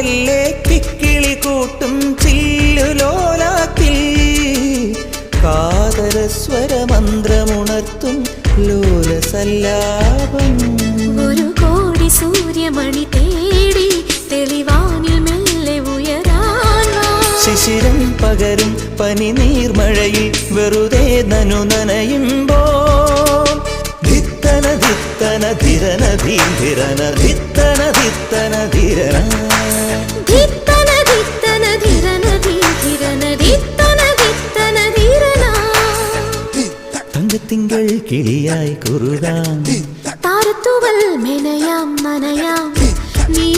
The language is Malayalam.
മെല്ലെ കിക്കിളി കൂട്ടും ചില്ലുലോലാത്തിൽ കാതരസ്വരമന്ത്രമുണർത്തും ലോലസല്ലാപം. ഒരു കോടി സൂര്യമണി തേടി തെളിവാനിൽ മെല്ലെ ഉയരാൻ ശിശിരം പകരും പനി നീർമഴയിൽ വെറുതെ നനു നനയുമ്പോൾ ധിത്തന ധിത്തന ധിരന ധീരന ധിത്തന ധിത്തന ധിരന ധിത്തന ധിത്തന ധിരന ധീരന ധിത്തന ധിത്തന ധിരന. തങ്കത്തിങ്കൾ കിളിയായി കുറുകാം താരത്തുവൽ മെനയാം നനയാം നീ